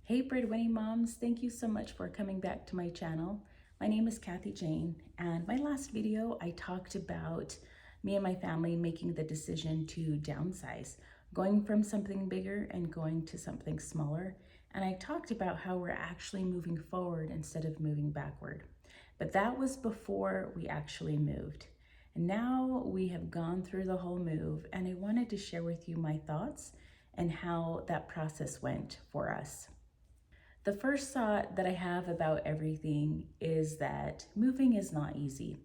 Hey Breadwinning moms, thank you so much for coming back to my channel. My name is Kathy Jane, and my last video I talked about me and my family making the decision to downsize, going from something bigger and going to something smaller. And I talked about how we're actually moving forward instead of moving backward. But that was before we actually moved. And now we have gone through the whole move, and I wanted to share with you my thoughts and how that process went for us. The first thought that I have about everything is that moving is not easy.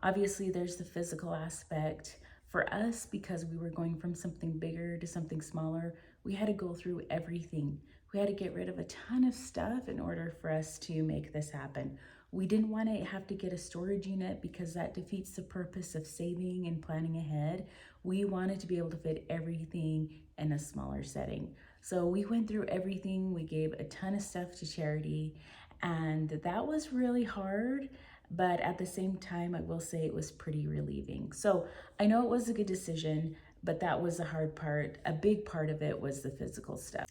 Obviously, there's the physical aspect. For us, because we were going from something bigger to something smaller, we had to go through everything. We had to get rid of a ton of stuff in order for us to make this happen. We didn't want to have to get a storage unit because that defeats the purpose of saving and planning ahead. We wanted to be able to fit everything in a smaller setting. So we went through everything. We gave a ton of stuff to charity, and that was really hard. But at the same time, I will say it was pretty relieving. So I know it was a good decision, but that was the hard part. A big part of it was the physical stuff.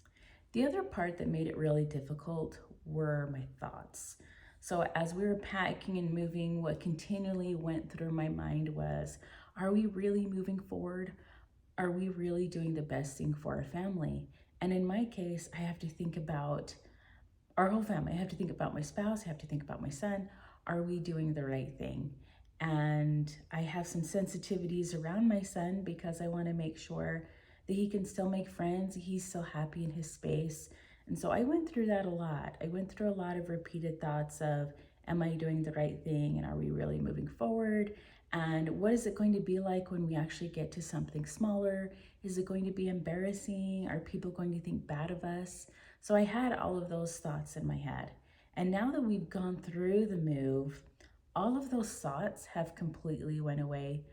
The other part that made it really difficult were my thoughts. So as we were packing and moving, what continually went through my mind was, are we really moving forward? Are we really doing the best thing for our family? And in my case, I have to think about our whole family. I have to think about my spouse. I have to think about my son. Are we doing the right thing? And I have some sensitivities around my son because I want to make sure that he can still make friends. He's still happy in his space. And so I went through that a lot. I went through a lot of repeated thoughts of, am I doing the right thing? And are we really moving forward? And what is it going to be like when we actually get to something smaller? Is it going to be embarrassing? Are people going to think bad of us? So I had all of those thoughts in my head. And now that we've gone through the move, all of those thoughts have completely went away.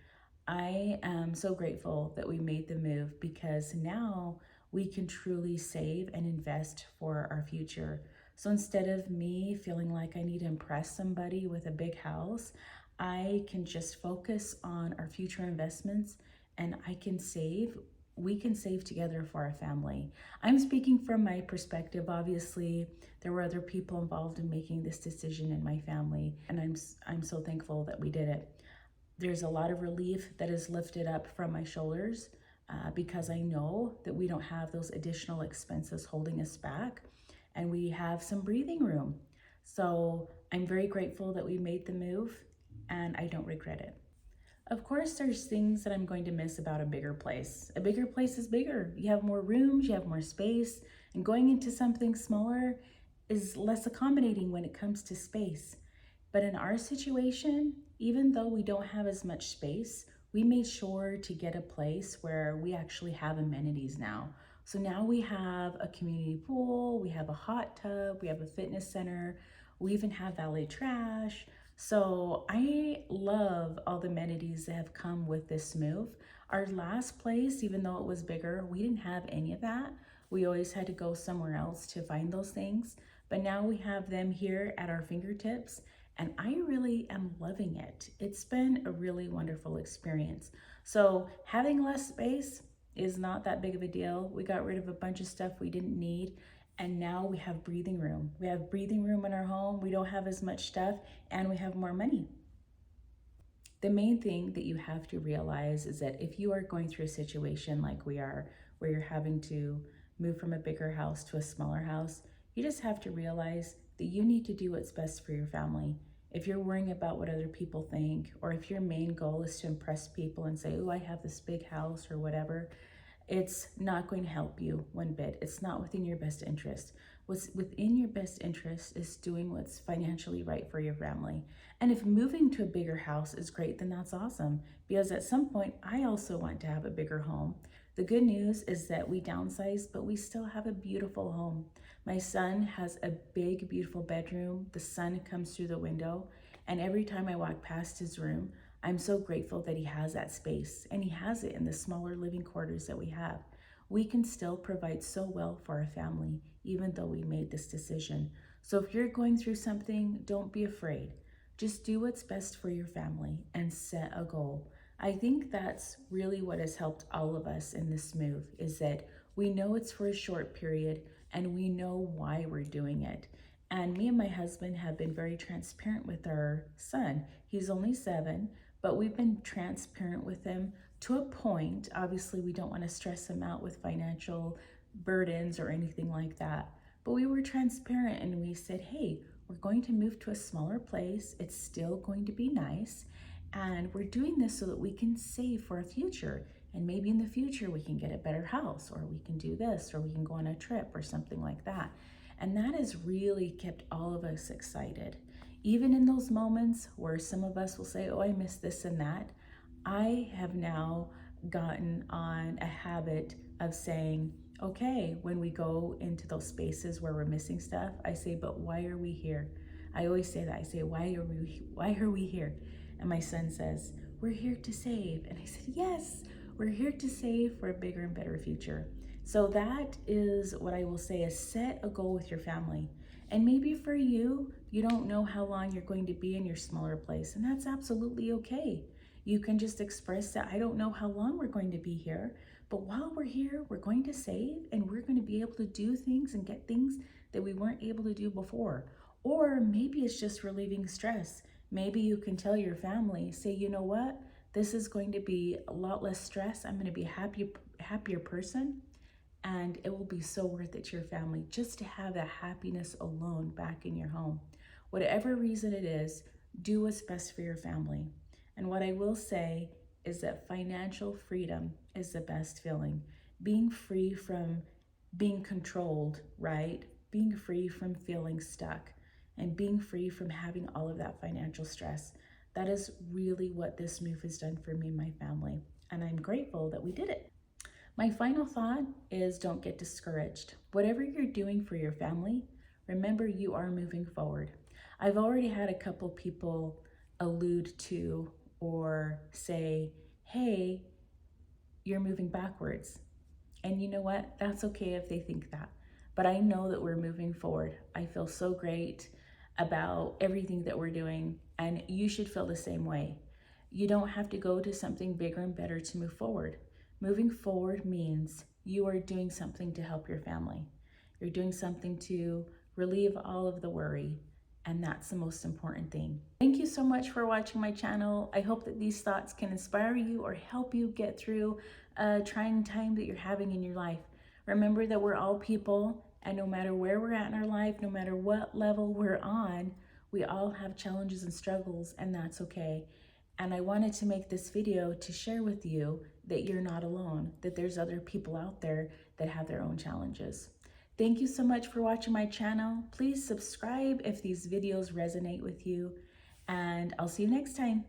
I am so grateful that we made the move because now we can truly save and invest for our future. So instead of me feeling like I need to impress somebody with a big house, I can just focus on our future investments, and we can save together for our family. I'm speaking from my perspective. Obviously, there were other people involved in making this decision in my family, and I'm so thankful that we did it. There's a lot of relief that is lifted up from my shoulders because I know that we don't have those additional expenses holding us back, and we have some breathing room. So I'm very grateful that we made the move, and I don't regret it. Of course, there's things that I'm going to miss about a bigger place. A bigger place is bigger. You have more rooms, you have more space, and going into something smaller is less accommodating when it comes to space. But in our situation, even though we don't have as much space, we made sure to get a place where we actually have amenities now. So now we have a community pool, we have a hot tub, we have a fitness center, we even have valet trash. So I love all the amenities that have come with this move. Our last place, even though it was bigger, we didn't have any of that. We always had to go somewhere else to find those things. But now we have them here at our fingertips, and I really am loving it. It's been a really wonderful experience. So having less space is not that big of a deal. We got rid of a bunch of stuff we didn't need, and now we have breathing room. We have breathing room in our home. We don't have as much stuff, and we have more money. The main thing that you have to realize is that if you are going through a situation like we are, where you're having to move from a bigger house to a smaller house, you just have to realize that you need to do what's best for your family. If you're worrying about what other people think, or if your main goal is to impress people and say, oh, I have this big house or whatever, it's not going to help you one bit. It's not within your best interest. What's within your best interest is doing what's financially right for your family. And if moving to a bigger house is great, then that's awesome. Because at some point, I also want to have a bigger home. The good news is that we downsized, but we still have a beautiful home. My son has a big, beautiful bedroom. The sun comes through the window. And every time I walk past his room, I'm so grateful that he has that space, and he has it in the smaller living quarters that we have. We can still provide so well for our family, even though we made this decision. So if you're going through something, don't be afraid. Just do what's best for your family and set a goal. I think that's really what has helped all of us in this move, is that we know it's for a short period. and we know why we're doing it. And me and my husband have been very transparent with our son. He's only 7, but we've been transparent with him to a point. Obviously, we don't want to stress him out with financial burdens or anything like that. But we were transparent and we said, hey, we're going to move to a smaller place. It's still going to be nice. And we're doing this so that we can save for a future. And maybe in the future we can get a better house, or we can do this, or we can go on a trip or something like that. And that has really kept all of us excited. Even in those moments where some of us will say, oh, I missed this and that, I have now gotten on a habit of saying, okay, when we go into those spaces where we're missing stuff, I say, but why are we here? I always say that. I say, why are we here? And my son says, we're here to save. And I said, yes, we're here to save for a bigger and better future. So that is what I will say, is set a goal with your family. And maybe for you, you don't know how long you're going to be in your smaller place, and that's absolutely okay. You can just express that, I don't know how long we're going to be here, but while we're here, we're going to save, and we're going to be able to do things and get things that we weren't able to do before. Or maybe it's just relieving stress. Maybe you can tell your family, say, you know what, this is going to be a lot less stress. I'm going to be a happier person. And it will be so worth it to your family just to have that happiness alone back in your home. Whatever reason it is, do what's best for your family. And what I will say is that financial freedom is the best feeling. Being free from being controlled, right? Being free from feeling stuck, and being free from having all of that financial stress. That is really what this move has done for me and my family. And I'm grateful that we did it. My final thought is, don't get discouraged. Whatever you're doing for your family, remember you are moving forward. I've already had a couple people allude to or say, hey, you're moving backwards. And you know what? That's okay if they think that. But I know that we're moving forward. I feel so great about everything that we're doing, and you should feel the same way. You don't have to go to something bigger and better to move forward. Moving forward means you are doing something to help your family. You're doing something to relieve all of the worry, and that's the most important thing. Thank you so much for watching my channel. I hope that these thoughts can inspire you or help you get through a trying time that you're having in your life. Remember that we're all people, and no matter where we're at in our life, no matter what level we're on, we all have challenges and struggles, and that's okay. And I wanted to make this video to share with you that you're not alone, that there's other people out there that have their own challenges. Thank you so much for watching my channel. Please subscribe if these videos resonate with you, and I'll see you next time.